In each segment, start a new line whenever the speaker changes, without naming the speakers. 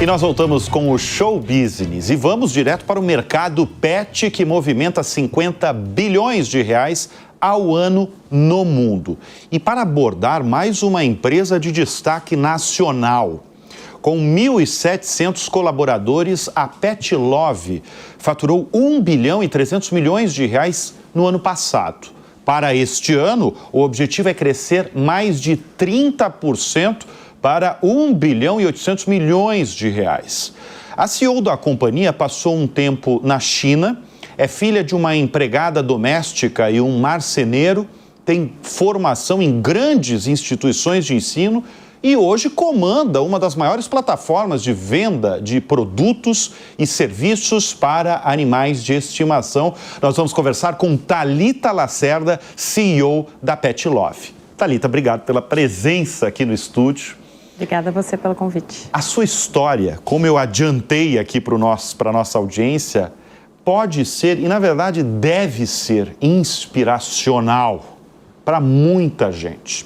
E nós voltamos com o Show Business e vamos direto para o mercado pet, que movimenta 50 bilhões de reais ao ano no mundo. E para abordar mais uma empresa de destaque nacional. Com 1.700 colaboradores, a Pet Love faturou 1 bilhão e 300 milhões de reais no ano passado. Para este ano, o objetivo é crescer mais de 30% para 1 bilhão e 800 milhões de reais. A CEO da companhia passou um tempo na China, é filha de uma empregada doméstica e um marceneiro, tem formação em grandes instituições de ensino e hoje comanda uma das maiores plataformas de venda de produtos e serviços para animais de estimação. Nós vamos conversar com Thalita Lacerda, CEO da Pet Love. Thalita, obrigado pela presença aqui no estúdio.
Obrigada a você pelo convite.
A sua história, como eu adiantei aqui para a nossa audiência, pode ser, e na verdade deve ser, inspiracional para muita gente.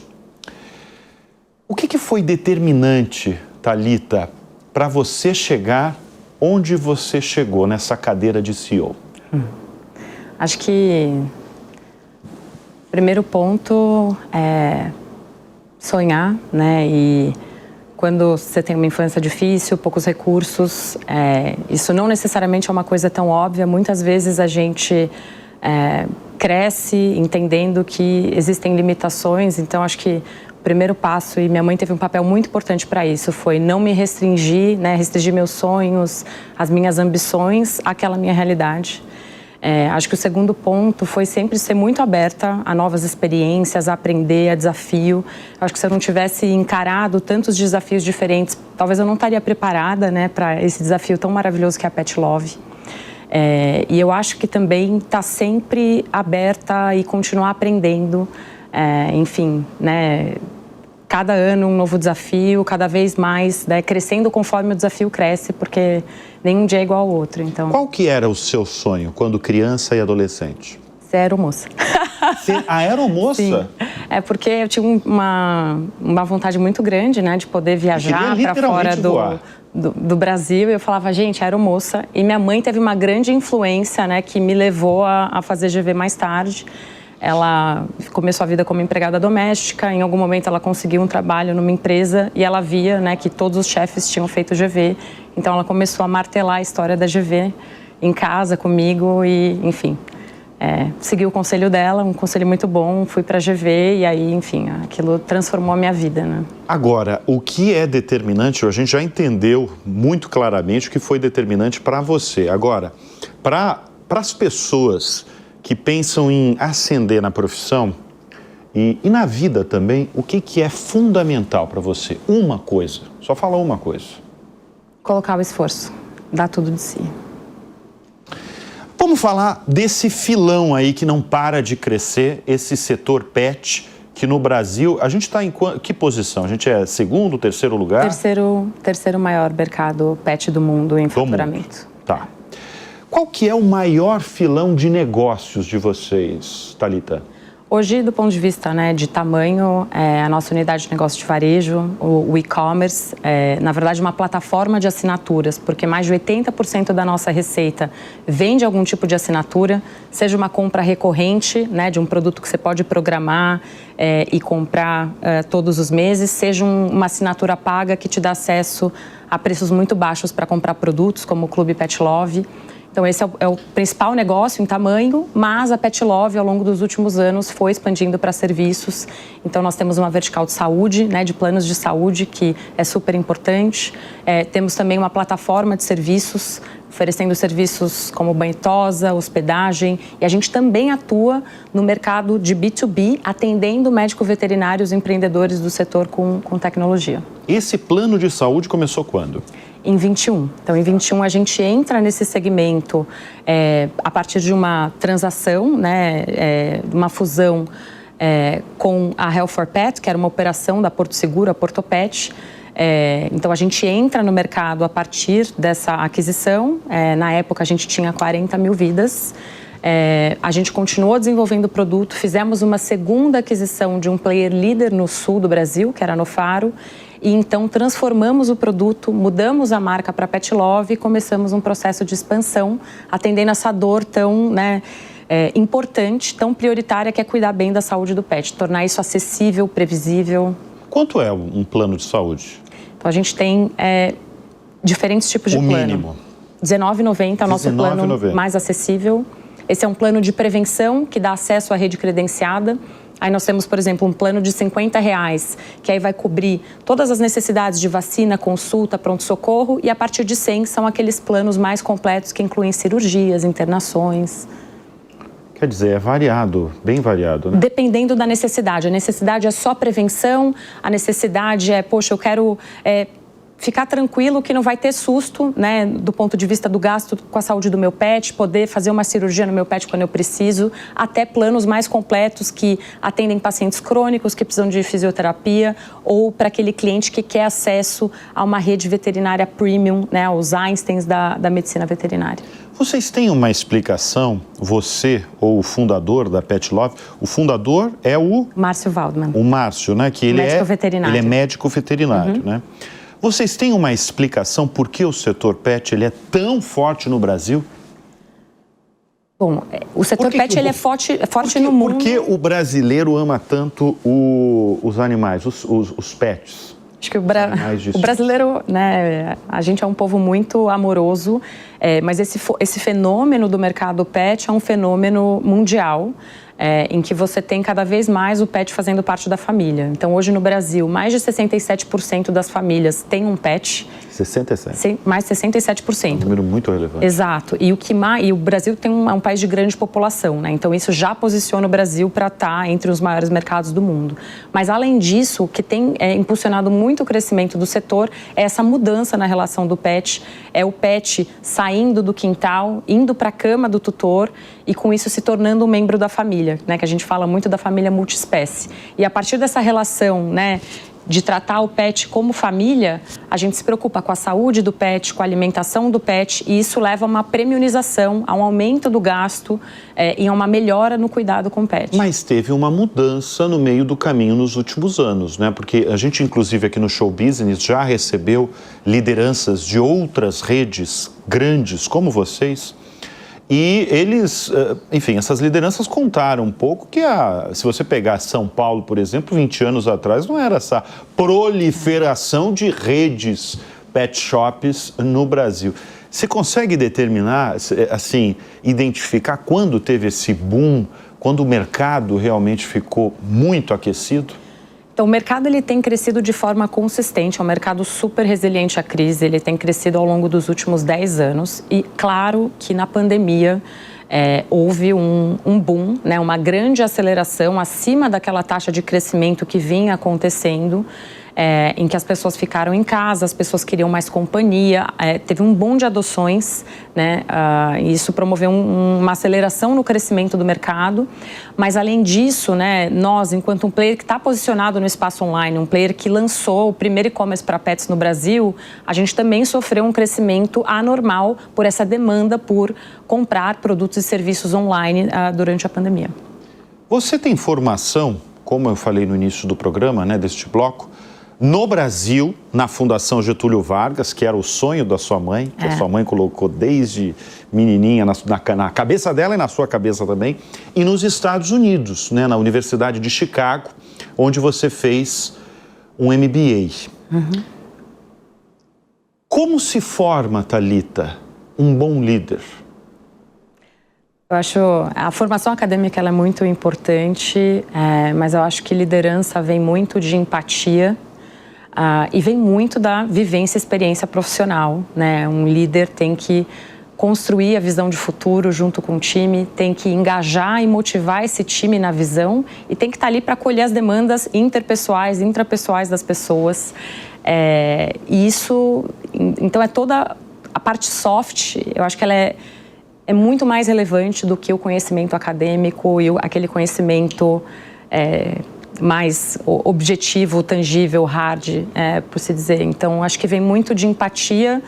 O que foi determinante, Thalita, para você chegar onde você chegou nessa cadeira de CEO?
Acho que o primeiro ponto é sonhar, né? E quando você tem uma infância difícil, poucos recursos, isso não necessariamente é uma coisa tão óbvia. Muitas vezes a gente cresce entendendo que existem limitações. Então, acho que o primeiro passo, e minha mãe teve um papel muito importante para isso, foi não me restringir, né, restringir meus sonhos, as minhas ambições àquela minha realidade. Acho que o segundo ponto foi sempre ser muito aberta a novas experiências, a aprender, a desafio. Acho que se eu não tivesse encarado tantos desafios diferentes, talvez eu não estaria preparada, né, para esse desafio tão maravilhoso que é a Pet Love. E eu acho que também estar sempre aberta e continuar aprendendo, enfim, né, cada ano um novo desafio, cada vez mais, né, crescendo conforme o desafio cresce, porque nenhum dia é igual ao outro. Então,
qual que era o seu sonho quando criança e adolescente?
Ser aeromoça.
Ser aeromoça?
Sim. É porque eu tinha uma vontade muito grande, né, de poder viajar para fora do Brasil. E eu falava, gente, aeromoça. E minha mãe teve uma grande influência, né, que me levou a fazer GV mais tarde. Ela começou a vida como empregada doméstica, em algum momento ela conseguiu um trabalho numa empresa e ela via, né, que todos os chefes tinham feito GV. Então ela começou a martelar a história da GV em casa comigo e, enfim, segui o conselho dela, um conselho muito bom, fui para a GV e aí, enfim, aquilo transformou a minha vida, né?
Agora, o que é determinante, a gente já entendeu muito claramente o que foi determinante para você. Agora, para as pessoas que pensam em ascender na profissão e na vida também, o que é fundamental para você? Uma coisa, só fala uma coisa.
Colocar o esforço, dar tudo de si.
Vamos falar desse filão aí que não para de crescer, esse setor pet, que no Brasil, a gente está em que posição? A gente é segundo, terceiro lugar?
Terceiro maior mercado pet do mundo em faturamento.
Tá. Qual que é o maior filão de negócios de vocês, Thalita?
Hoje, do ponto de vista, né, de tamanho, a nossa unidade de negócio de varejo, o e-commerce, na verdade, uma plataforma de assinaturas, porque mais de 80% da nossa receita vem de algum tipo de assinatura, seja uma compra recorrente, né, de um produto que você pode programar e comprar todos os meses, seja uma assinatura paga que te dá acesso a preços muito baixos para comprar produtos, como o Clube Pet Love. Então, esse é o principal negócio em tamanho, mas a Pet Love, ao longo dos últimos anos, foi expandindo para serviços. Então, nós temos uma vertical de saúde, né, de planos de saúde, que é super importante. Temos também uma plataforma de serviços, oferecendo serviços como banho-tosa, hospedagem. E a gente também atua no mercado de B2B, atendendo médicos veterinários e empreendedores do setor com tecnologia.
Esse plano de saúde começou quando?
Em 21. Então, em 21, a gente entra nesse segmento a partir de uma transação, né, uma fusão com a Health for Pet, que era uma operação da Porto Seguro, a Porto Pet. Então, a gente entra no mercado a partir dessa aquisição. Na época, a gente tinha 40 mil vidas. A gente continuou desenvolvendo o produto, fizemos uma segunda aquisição de um player líder no sul do Brasil, que era a Nofaro, e então transformamos o produto, mudamos a marca para Pet Love e começamos um processo de expansão, atendendo essa dor tão, né, importante, tão prioritária, que é cuidar bem da saúde do pet, tornar isso acessível, previsível.
Quanto é um plano de saúde?
Então a gente tem diferentes tipos de plano. O mínimo? R$19,90 é o nosso plano mais acessível. Esse é um plano de prevenção que dá acesso à rede credenciada. Aí nós temos, por exemplo, um plano de R$50, que aí vai cobrir todas as necessidades de vacina, consulta, pronto-socorro. E a partir de 100 são aqueles planos mais completos que incluem cirurgias, internações.
Quer dizer, é variado, bem variado, né?
Dependendo da necessidade. A necessidade é só prevenção, a necessidade é, poxa, eu quero ficar tranquilo que não vai ter susto, né, do ponto de vista do gasto com a saúde do meu pet, poder fazer uma cirurgia no meu pet quando eu preciso, até planos mais completos que atendem pacientes crônicos que precisam de fisioterapia ou para aquele cliente que quer acesso a uma rede veterinária premium, né, os Einsteins da medicina veterinária.
Vocês têm uma explicação, você ou o fundador da Pet Love, o fundador é o...
Márcio Waldman.
O Márcio, né, que ele
médico veterinário.
Ele é médico veterinário, né? Vocês têm uma explicação por que o setor pet ele é tão forte no Brasil?
Bom, o setor pet ele é forte no mundo.
Por que o brasileiro ama tanto os animais, os pets?
Acho que o brasileiro, né, a gente é um povo muito amoroso, mas esse fenômeno do mercado pet é um fenômeno mundial, em que você tem cada vez mais o pet fazendo parte da família. Então, hoje no Brasil, mais de 67% das famílias têm um pet.
67%?
Mais 67%.
É um número muito relevante.
Exato. E o Brasil é um país de grande população, né? Então, isso já posiciona o Brasil para estar entre os maiores mercados do mundo. Mas, além disso, o que tem impulsionado muito o crescimento do setor é essa mudança na relação do pet. É o pet saindo do quintal, indo para a cama do tutor e, com isso, se tornando um membro da família, né? Que a gente fala muito da família multiespécie. E, a partir dessa relação, né, de tratar o pet como família, a gente se preocupa com a saúde do pet, com a alimentação do pet, e isso leva a uma premiumização, a um aumento do gasto e a uma melhora no cuidado com o pet.
Mas teve uma mudança no meio do caminho nos últimos anos, né? Porque a gente, inclusive, aqui no Show Business já recebeu lideranças de outras redes grandes como vocês. E eles, enfim, essas lideranças contaram um pouco que se você pegar São Paulo, por exemplo, 20 anos atrás, não era essa proliferação de redes pet shops no Brasil. Você consegue determinar, assim, identificar quando teve esse boom, quando o mercado realmente ficou muito aquecido?
Então, o mercado ele tem crescido de forma consistente, é um mercado super resiliente à crise, ele tem crescido ao longo dos últimos 10 anos e, claro, que na pandemia houve um boom, né, uma grande aceleração acima daquela taxa de crescimento que vinha acontecendo, em que as pessoas ficaram em casa, as pessoas queriam mais companhia, teve um boom de adoções, né, e isso promoveu uma aceleração no crescimento do mercado, mas além disso, né, nós, enquanto um player que está posicionado no espaço online, um player que lançou o primeiro e-commerce para pets no Brasil, a gente também sofreu um crescimento anormal por essa demanda por comprar produtos e serviços online durante a pandemia.
Você tem formação, como eu falei no início do programa, né, deste bloco, no Brasil, na Fundação Getúlio Vargas, que era o sonho da sua mãe, que a sua mãe colocou desde menininha na cabeça dela e na sua cabeça também, e nos Estados Unidos, né, na Universidade de Chicago, onde você fez um MBA. Como se forma, Thalita, um bom líder?
Eu acho a formação acadêmica ela é muito importante, mas eu acho que liderança vem muito de empatia. E vem muito da vivência e experiência profissional, né? Um líder tem que construir a visão de futuro junto com o time, tem que engajar e motivar esse time na visão e tem que estar ali para acolher as demandas interpessoais, intrapessoais das pessoas. E isso, então, é toda a parte soft, eu acho que ela é muito mais relevante do que o conhecimento acadêmico e aquele conhecimento mais objetivo, tangível, hard, por se dizer. Então, acho que vem muito de empatia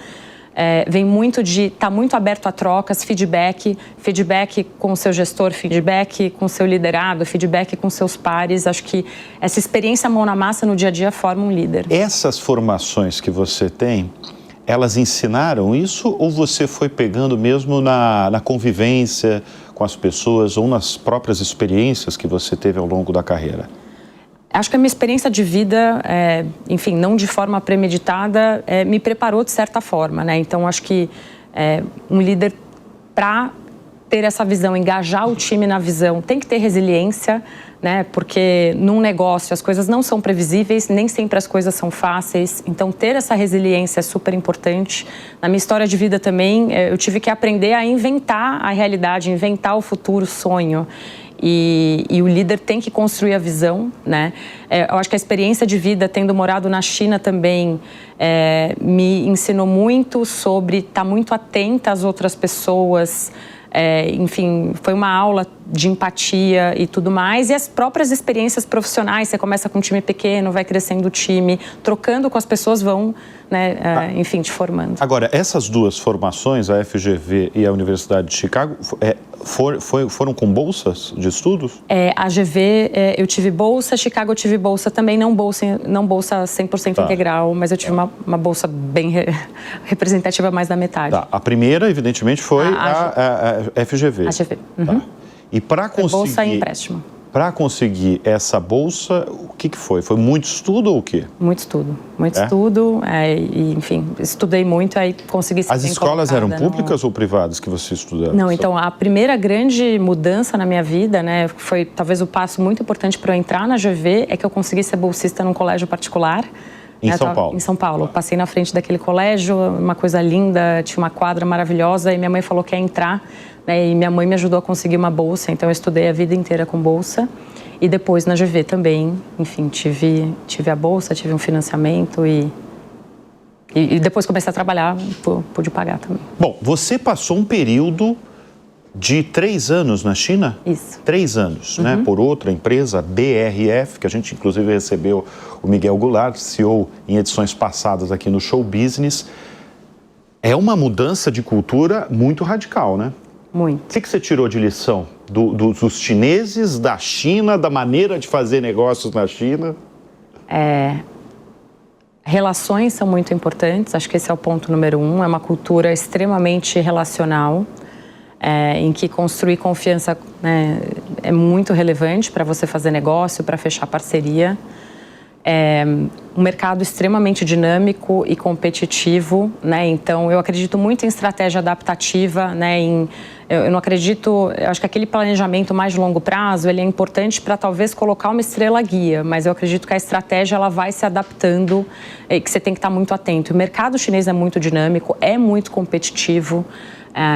vem muito de estar muito aberto a trocas, feedback com o seu gestor, feedback com o seu liderado, feedback com seus pares. Acho que essa experiência mão na massa no dia a dia forma um líder.
Essas formações que você tem, elas ensinaram isso ou você foi pegando mesmo na convivência com as pessoas ou nas próprias experiências que você teve ao longo da carreira?
Acho que a minha experiência de vida, enfim, não de forma premeditada, me preparou de certa forma, né? Então, acho que um líder, para ter essa visão, engajar o time na visão, tem que ter resiliência, né? Porque num negócio as coisas não são previsíveis, nem sempre as coisas são fáceis. Então, ter essa resiliência é super importante. Na minha história de vida também, eu tive que aprender a inventar a realidade, inventar o futuro, o sonho. E o líder tem que construir a visão, né? Eu acho que a experiência de vida, tendo morado na China também, me ensinou muito sobre estar muito atenta às outras pessoas. Enfim, foi uma aula de empatia e tudo mais. E as próprias experiências profissionais, você começa com um time pequeno, vai crescendo o time, trocando com as pessoas, vão, né, enfim, te formando.
Agora, essas duas formações, a FGV e a Universidade de Chicago, foram com bolsas de estudos?
A GV, eu tive bolsa, Chicago eu tive bolsa também, não bolsa 100% integral, mas eu tive uma bolsa bem representativa, mais da metade.
Tá. A primeira, evidentemente, foi a FGV.
A GV. Uhum.
Tá. E para conseguir...
Bolsa e empréstimo.
Para conseguir essa bolsa, o que foi? Foi muito estudo ou o quê?
Muito estudo. Muito estudo. E, enfim, estudei muito, aí consegui ser
As escolas eram públicas ou privadas que você estudava?
Não, então, a primeira grande mudança na minha vida, né, foi talvez o passo muito importante para eu entrar na GV, é que eu consegui ser bolsista num colégio particular.
Em São Paulo?
Em São Paulo. Passei na frente daquele colégio, uma coisa linda, tinha uma quadra maravilhosa, e minha mãe falou que ia entrar, né, e minha mãe me ajudou a conseguir uma bolsa, então eu estudei a vida inteira com bolsa. E depois na GV também, enfim, tive a bolsa, tive um financiamento e depois comecei a trabalhar, pude pagar também.
Bom, você passou um período de 3 anos na China?
Isso.
3 anos, né? Por outra empresa, BRF, que a gente inclusive recebeu o Miguel Goulart, CEO em edições passadas aqui no Show Business. É uma mudança de cultura muito radical, né?
Muito.
O que você tirou de lição dos chineses, da China, da maneira de fazer negócios na China?
Relações são muito importantes, acho que esse é o ponto número 1. É uma cultura extremamente relacional, em que construir confiança, né, é muito relevante para você fazer negócio, para fechar parceria. Um mercado extremamente dinâmico e competitivo, né? Então, eu acredito muito em estratégia adaptativa, né? Eu não acredito, eu acho que aquele planejamento mais de longo prazo, ele é importante para talvez colocar uma estrela guia, mas eu acredito que a estratégia ela vai se adaptando e que você tem que estar muito atento. O mercado chinês é muito dinâmico, é muito competitivo,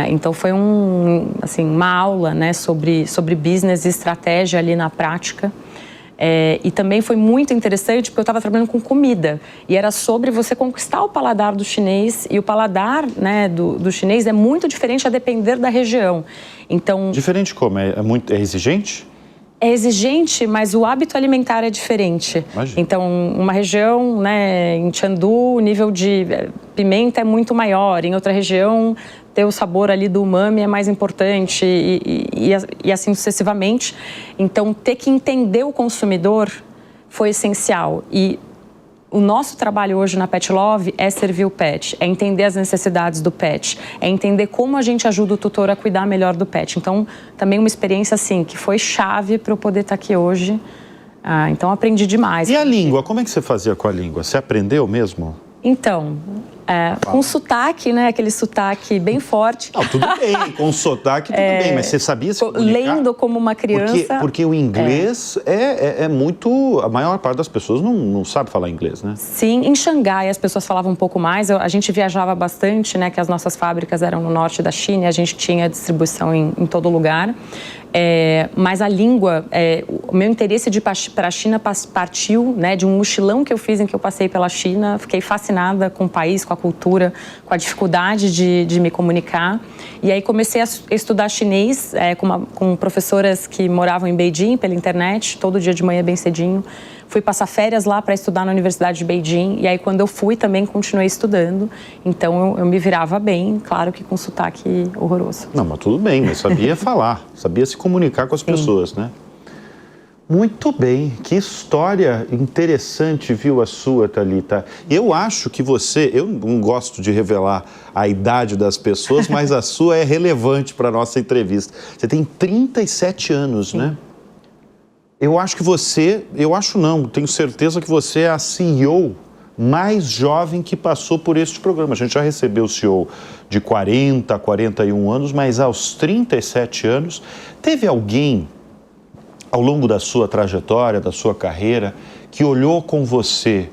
então foi uma aula, né, sobre business e estratégia ali na prática. E também foi muito interessante porque eu estava trabalhando com comida e era sobre você conquistar o paladar do chinês, e o paladar, né, do chinês é muito diferente a depender da região. Então,
diferente como? É exigente?
É exigente, mas o hábito alimentar é diferente.
Imagina.
Então, uma região, né, em Chengdu, o nível de pimenta é muito maior. Em outra região, ter o sabor ali do umami é mais importante e assim sucessivamente. Então, ter que entender o consumidor foi essencial. E o nosso trabalho hoje na Pet Love é servir o pet, é entender as necessidades do pet, é entender como a gente ajuda o tutor a cuidar melhor do pet. Então, também uma experiência, assim, que foi chave para eu poder estar aqui hoje. Então, aprendi demais.
E a língua? Como é que você fazia com a língua? Você aprendeu mesmo?
Então, com sotaque, né? Aquele sotaque bem forte.
Não, tudo bem, com sotaque tudo bem, mas você sabia se comunicar?
Lendo como uma criança.
Porque o inglês é muito... A maior parte das pessoas não sabe falar inglês, né?
Sim, em Xangai as pessoas falavam um pouco mais. A gente viajava bastante, né? Que as nossas fábricas eram no norte da China e a gente tinha distribuição em todo lugar. Mas a língua, o meu interesse para a China partiu, né, de um mochilão que eu fiz em que eu passei pela China. Fiquei fascinada com o país, com a cultura, com a dificuldade de me comunicar. E aí comecei a estudar chinês com professoras que moravam em Beijing pela internet, todo dia de manhã bem cedinho. Fui passar férias lá para estudar na Universidade de Beijing. E aí, quando eu fui, também continuei estudando. Então, eu me virava bem, claro que com sotaque horroroso.
Não, mas tudo bem, mas sabia falar, sabia se comunicar com as pessoas, né? Muito bem, que história interessante, viu, a sua, Thalita. Eu acho que você, eu não gosto de revelar a idade das pessoas, mas a sua é relevante para a nossa entrevista. Você tem 37 anos, Sim. né? Eu acho que você, tenho certeza que você é a CEO mais jovem que passou por este programa. A gente já recebeu o CEO de 40, 41 anos, mas aos 37 anos, teve alguém ao longo da sua trajetória, da sua carreira, que olhou com você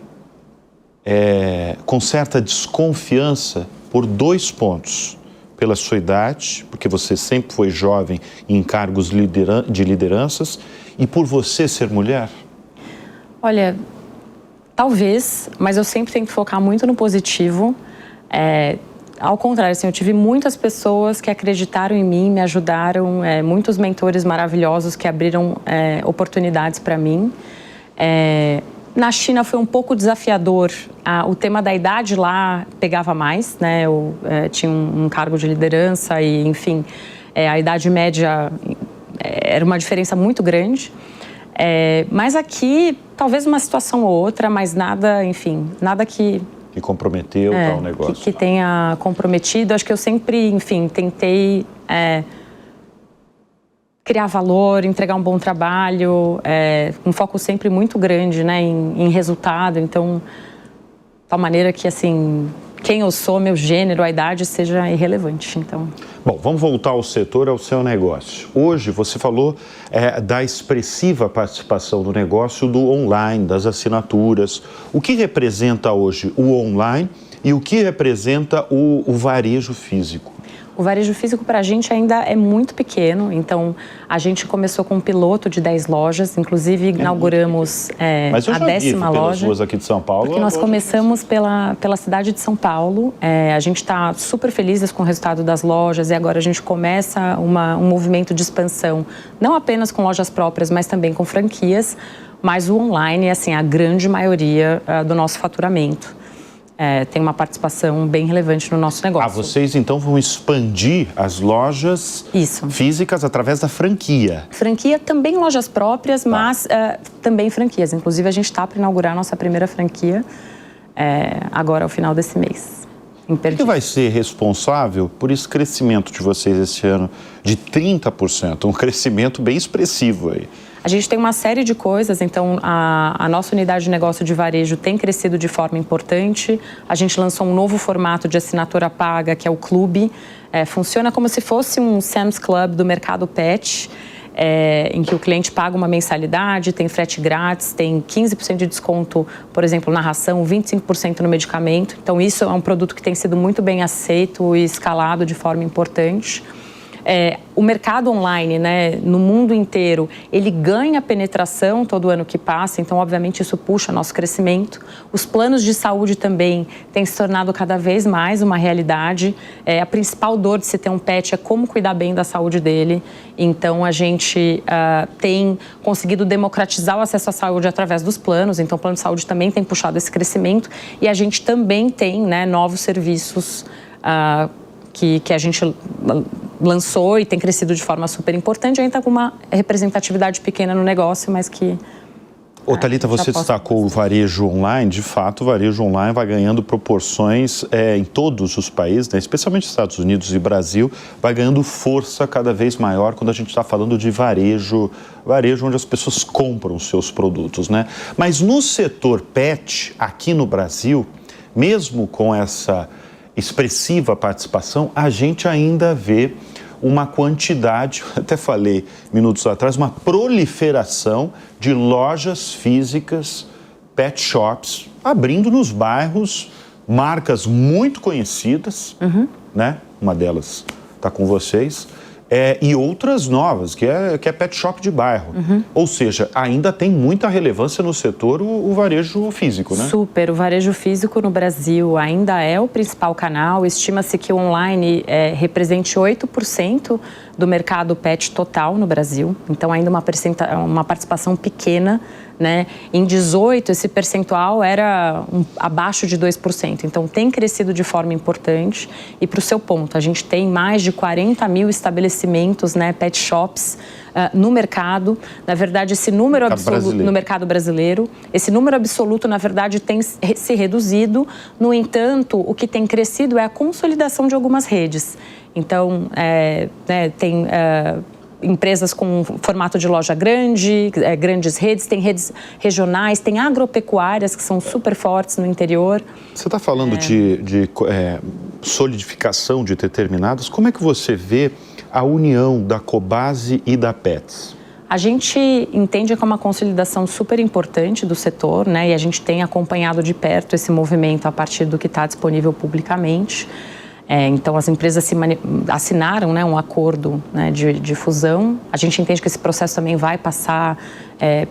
com certa desconfiança por 2 pontos. Pela sua idade, porque você sempre foi jovem em cargos de lideranças, e por você ser mulher?
Olha, talvez, mas eu sempre tento focar muito no positivo. Ao contrário, assim, eu tive muitas pessoas que acreditaram em mim, me ajudaram, muitos mentores maravilhosos que abriram oportunidades para mim. Na China foi um pouco desafiador. O tema da idade lá pegava mais, né? Eu tinha um cargo de liderança e, enfim, a idade média era uma diferença muito grande. Mas aqui, talvez uma situação ou outra, mas nada, enfim, nada que
comprometeu tal negócio.
Que tenha comprometido. Acho que eu sempre, enfim, tentei criar valor, entregar um bom trabalho, um foco sempre muito grande, né, em resultado. Então, de tal maneira que, assim, quem eu sou, meu gênero, a idade seja irrelevante. Então...
Bom, vamos voltar ao setor, ao seu negócio. Hoje você falou da expressiva participação do negócio do online, das assinaturas. O que representa hoje o online e o que representa o varejo físico?
O varejo físico para a gente ainda é muito pequeno, então a gente começou com um piloto de 10 lojas, inclusive inauguramos a 10ª loja.
Ruas aqui de São Paulo.
Porque nós começamos pela cidade de São Paulo, a gente está super felizes com o resultado das lojas e agora a gente começa um movimento de expansão, não apenas com lojas próprias, mas também com franquias, mas o online é assim, a grande maioria do nosso faturamento. Tem uma participação bem relevante no nosso negócio.
Vocês então vão expandir as lojas físicas através da franquia?
Franquia, também lojas próprias, mas também franquias. Inclusive, a gente está para inaugurar a nossa primeira franquia agora ao final desse mês.
Quem vai ser responsável por esse crescimento de vocês esse ano de 30%? Um crescimento bem expressivo aí.
A gente tem uma série de coisas, então a nossa unidade de negócio de varejo tem crescido de forma importante. A gente lançou um novo formato de assinatura paga, que é o Clube. Funciona como se fosse um Sam's Club do mercado pet, em que o cliente paga uma mensalidade, tem frete grátis, tem 15% de desconto, por exemplo, na ração, 25% no medicamento. Então isso é um produto que tem sido muito bem aceito e escalado de forma importante. O mercado online, né, no mundo inteiro, ele ganha penetração todo ano que passa, então, obviamente, isso puxa nosso crescimento. Os planos de saúde também têm se tornado cada vez mais uma realidade. A principal dor de se ter um pet é como cuidar bem da saúde dele. Então, a gente tem conseguido democratizar o acesso à saúde através dos planos. Então, o plano de saúde também tem puxado esse crescimento. E a gente também tem, né, novos serviços que a gente lançou e tem crescido de forma super importante. A gente está com uma representatividade pequena no negócio, mas que...
Thalita, você destacou o varejo online. De fato, o varejo online vai ganhando proporções em todos os países, né? Especialmente Estados Unidos e Brasil, vai ganhando força cada vez maior quando a gente está falando de varejo onde as pessoas compram os seus produtos, né? Mas no setor pet, aqui no Brasil, mesmo com essa expressiva participação, a gente ainda vê uma quantidade, até falei minutos atrás, uma proliferação de lojas físicas, pet shops, abrindo nos bairros, marcas muito conhecidas, né? Uma delas está com vocês, e outras novas, que é pet shop de bairro. Ou seja, ainda tem muita relevância no setor o varejo físico, né?
Super. O varejo físico no Brasil ainda é o principal canal. Estima-se que o online represente 8% do mercado pet total no Brasil. Então, ainda uma participação pequena né? Em 18, esse percentual era abaixo de 2%. Então, tem crescido de forma importante. E, para o seu ponto, a gente tem mais de 40 mil estabelecimentos, né, pet shops, no mercado. Na verdade, esse número absoluto no mercado brasileiro, esse número absoluto, na verdade, tem se reduzido. No entanto, o que tem crescido é a consolidação de algumas redes. Então, tem empresas com formato de loja grande, grandes redes, tem redes regionais, tem agropecuárias que são super fortes no interior.
Você está falando de solidificação de determinadas. Como é que você vê a união da Cobasi e da Petz?
A gente entende que é uma consolidação super importante do setor, né? E a gente tem acompanhado de perto esse movimento a partir do que está disponível publicamente. Então, as empresas assinaram, né, um acordo, né, de fusão. A gente entende que esse processo também vai passar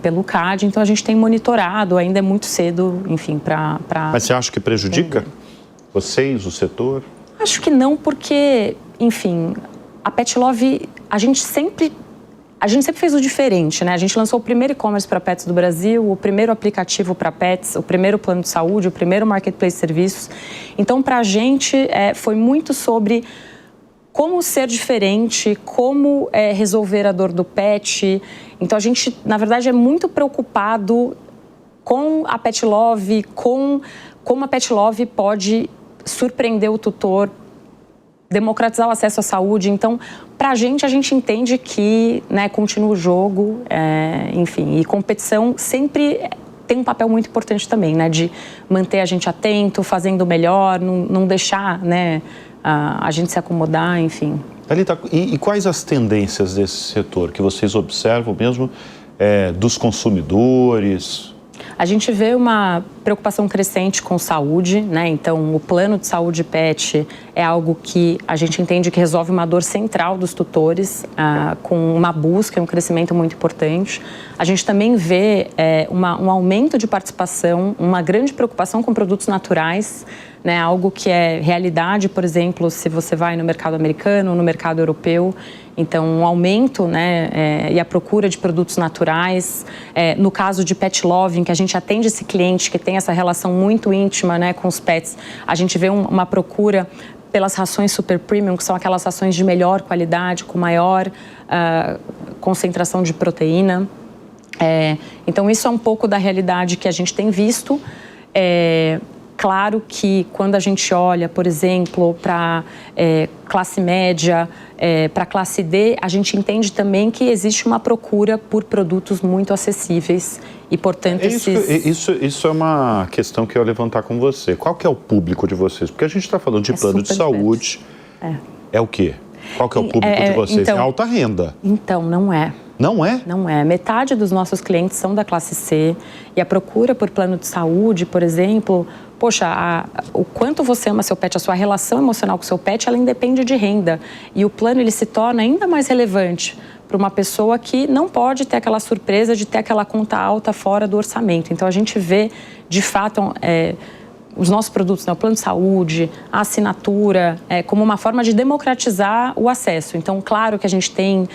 pelo CAD, então a gente tem monitorado, ainda é muito cedo, enfim, para...
Mas você acha que prejudica vocês, o setor?
Acho que não, porque, enfim, a Pet Love, a gente sempre fez o diferente, né? A gente lançou o primeiro e-commerce para pets do Brasil, o primeiro aplicativo para pets, o primeiro plano de saúde, o primeiro marketplace de serviços. Então, para a gente, foi muito sobre como ser diferente, como resolver a dor do pet. Então, a gente, na verdade, é muito preocupado com a Pet Love, com como a Pet Love pode surpreender o tutor, democratizar o acesso à saúde. Então, para a gente entende que, né, continua o jogo, enfim, e competição sempre tem um papel muito importante também, né, de manter a gente atento, fazendo o melhor, não deixar, né, a gente se acomodar, enfim.
Thalita, e quais as tendências desse setor que vocês observam mesmo dos consumidores?
A gente vê uma preocupação crescente com saúde, né? Então, o plano de saúde PET é algo que a gente entende que resolve uma dor central dos tutores, com uma busca e um crescimento muito importante. A gente também vê um aumento de participação, uma grande preocupação com produtos naturais, né? Algo que é realidade, por exemplo, se você vai no mercado americano, no mercado europeu. Então, um aumento, né, e a procura de produtos naturais. No caso de Pet Love, em que a gente atende esse cliente que tem essa relação muito íntima, né, com os pets, a gente vê uma procura pelas rações super premium, que são aquelas rações de melhor qualidade, com maior concentração de proteína. Então, isso é um pouco da realidade que a gente tem visto. Claro que quando a gente olha, por exemplo, para classe média, para classe D, a gente entende também que existe uma procura por produtos muito acessíveis e, portanto,
Isso é uma questão que eu ia levantar com você. Qual que é o público de vocês? Porque a gente está falando de plano de saúde. É o quê? Qual que é o público de vocês? Então, é alta renda.
Então, não é.
Não é?
Não é. Metade dos nossos clientes são da classe C e a procura por plano de saúde, por exemplo, poxa, o quanto você ama seu pet, a sua relação emocional com seu pet, ela independe de renda. E o plano, ele se torna ainda mais relevante para uma pessoa que não pode ter aquela surpresa de ter aquela conta alta fora do orçamento. Então, a gente vê, de fato, os nossos produtos, né, o plano de saúde, a assinatura, como uma forma de democratizar o acesso. Então, claro que a gente tem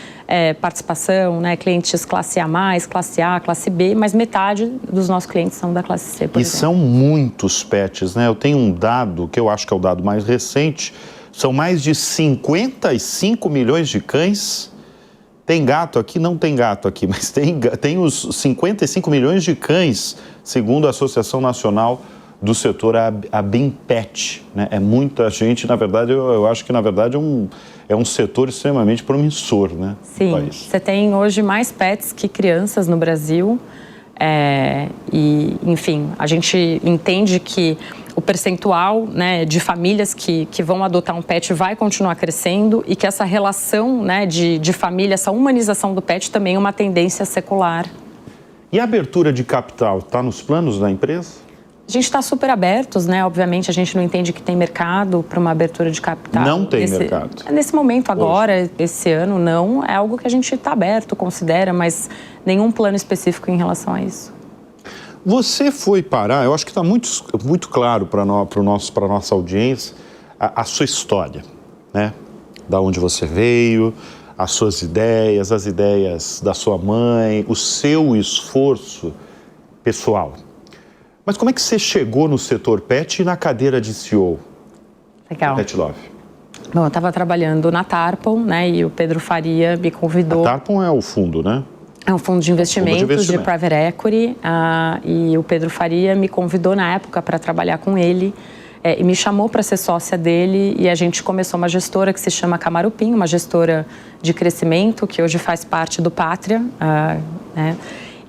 participação, né, clientes classe A+, classe A, classe B, mas metade dos nossos clientes são da classe C, por exemplo.
São muitos pets, né? Eu tenho um dado, que eu acho que é o dado mais recente, são mais de 55 milhões de cães. Tem gato aqui? Não tem gato aqui, mas tem os 55 milhões de cães, segundo a Associação Nacional do setor, a BIMPET, né? É muita gente, na verdade, eu acho que, na verdade, é um setor extremamente promissor, né?
Sim, você tem hoje mais pets que crianças no Brasil e, enfim, a gente entende que o percentual, né, de famílias que vão adotar um pet vai continuar crescendo e que essa relação, né, de família, essa humanização do pet também é uma tendência secular.
E a abertura de capital está nos planos da empresa?
A gente está super abertos, né? Obviamente, a gente não entende que tem mercado para uma abertura de capital.
Não tem mercado?
Nesse momento, agora, esse ano, não. É algo que a gente está aberto, considera, mas nenhum plano específico em relação a isso.
Você foi parar, eu acho que está muito claro para a nossa audiência, a sua história, né? Da onde você veio, as suas ideias, as ideias da sua mãe, o seu esforço pessoal. Mas como é que você chegou no setor pet e na cadeira de CEO?
Legal.
Pet Love.
Bom, eu estava trabalhando na Tarpon, né, e o Pedro Faria me convidou.
A Tarpon é o fundo, né?
É um fundo de investimentos de private equity, e o Pedro Faria me convidou na época para trabalhar com ele e me chamou para ser sócia dele, e a gente começou uma gestora que se chama Camarupim, uma gestora de crescimento que hoje faz parte do Pátria, né?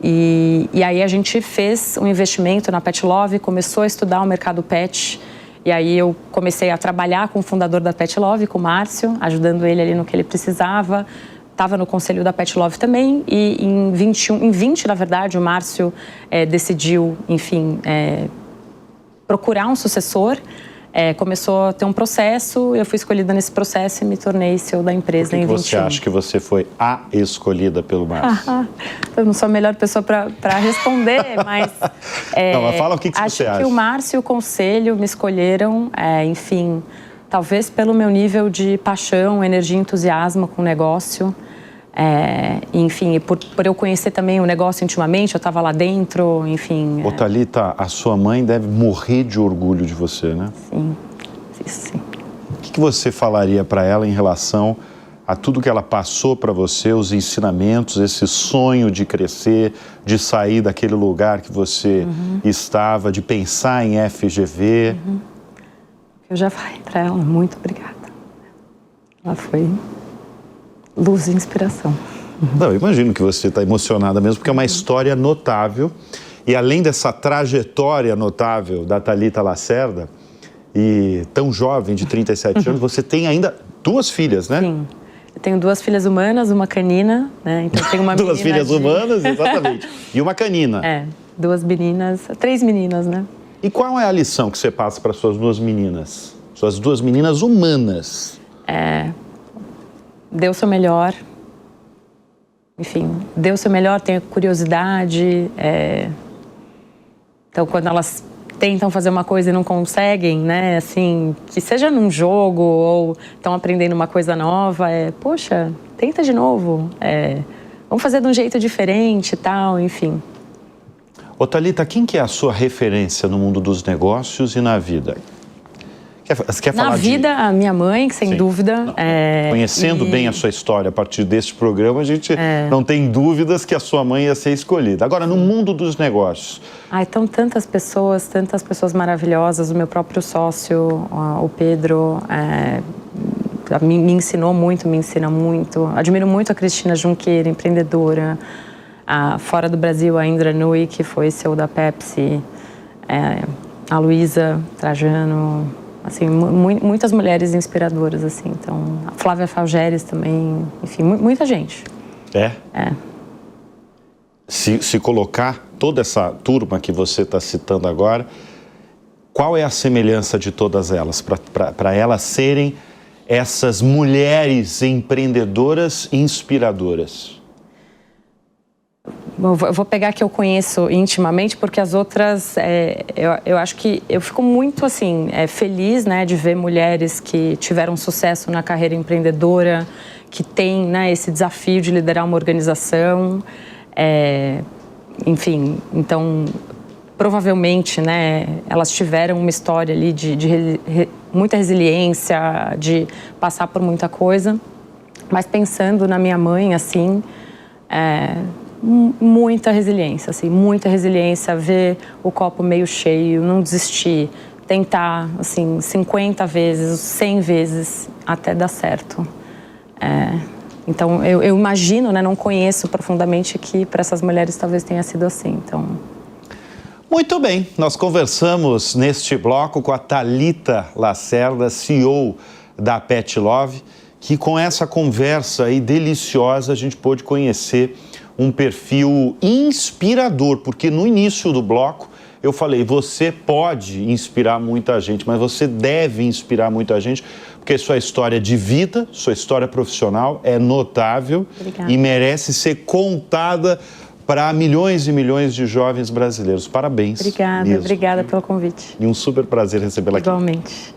E aí a gente fez um investimento na Pet Love, começou a estudar o mercado pet, e aí eu comecei a trabalhar com o fundador da Pet Love, com o Márcio, ajudando ele ali no que ele precisava. Estava no conselho da Pet Love também, e em 20, na verdade, o Márcio decidiu, enfim, procurar um sucessor. Começou a ter um processo, eu fui escolhida nesse processo e me tornei CEO da empresa em 21.
Por que você acha que você foi a escolhida pelo Márcio?
Eu não sou a melhor pessoa para responder, mas...
não, mas fala o que você acha.
Acho que o Márcio e o conselho me escolheram, enfim, talvez pelo meu nível de paixão, energia e entusiasmo com o negócio. Enfim, por eu conhecer também o negócio intimamente, eu estava lá dentro, enfim...
Ô, Thalita, a sua mãe deve morrer de orgulho de você, né?
Sim, isso sim.
O que você falaria para ela em relação a tudo que ela passou para você, os ensinamentos, esse sonho de crescer, de sair daquele lugar que você estava, de pensar em FGV?
Eu já falei para ela, muito obrigada. Ela foi... luz e inspiração.
Não, eu imagino que você está emocionada mesmo, porque é uma história notável. E além dessa trajetória notável da Thalita Lacerda, e tão jovem, de 37 anos, você tem ainda 2 filhas, né?
Sim. Eu tenho 2 filhas humanas, uma canina, né? Então eu tenho uma
2 filhas humanas, exatamente. E uma canina.
2 meninas, 3 meninas, né?
E qual é a lição que você passa para suas 2 meninas? Suas 2 meninas humanas.
Dê o seu melhor, enfim, dê o seu melhor, tenha curiosidade. Então, quando elas tentam fazer uma coisa e não conseguem, né, assim, que seja num jogo ou estão aprendendo uma coisa nova, poxa, tenta de novo, vamos fazer de um jeito diferente e tal, enfim.
Ô, Thalita, quem que é a sua referência no mundo dos negócios e na vida? Quer falar
na vida, a minha mãe, que sem dúvida...
Conhecendo bem a sua história, a partir deste programa, a gente não tem dúvidas que a sua mãe ia ser escolhida. Agora, no mundo dos negócios...
Então, tantas pessoas maravilhosas. O meu próprio sócio, o Pedro, me ensinou muito, me ensina muito. Admiro muito a Cristina Junqueira, empreendedora. Fora do Brasil, a Indra Nui, que foi CEO da Pepsi. A Luísa Trajano... Assim, muitas mulheres inspiradoras, assim. Então, a Flávia Falgeres também, enfim, muita gente.
Se colocar toda essa turma que você está citando agora, qual é a semelhança de todas elas? Para elas serem essas mulheres empreendedoras e inspiradoras?
Eu vou pegar que eu conheço intimamente, porque as outras, eu acho que eu fico muito assim, feliz, né, de ver mulheres que tiveram sucesso na carreira empreendedora, que têm, né, esse desafio de liderar uma organização, enfim, então provavelmente, né, elas tiveram uma história ali de muita resiliência, de passar por muita coisa, mas pensando na minha mãe, assim, muita resiliência, assim, muita resiliência, ver o copo meio cheio, não desistir, tentar, assim, 50 vezes, 100 vezes, até dar certo. Então, eu imagino, né, não conheço profundamente, que para essas mulheres talvez tenha sido assim, então...
Muito bem, nós conversamos neste bloco com a Thalita Lacerda, CEO da Pet Love, que com essa conversa aí deliciosa a gente pôde conhecer um perfil inspirador, porque no início do bloco eu falei, você pode inspirar muita gente, mas você deve inspirar muita gente, porque sua história de vida, sua história profissional é notável. Obrigada. E merece ser contada para milhões e milhões de jovens brasileiros. Parabéns.
Obrigada, obrigada pelo convite.
E um super prazer recebê-la aqui.
Igualmente.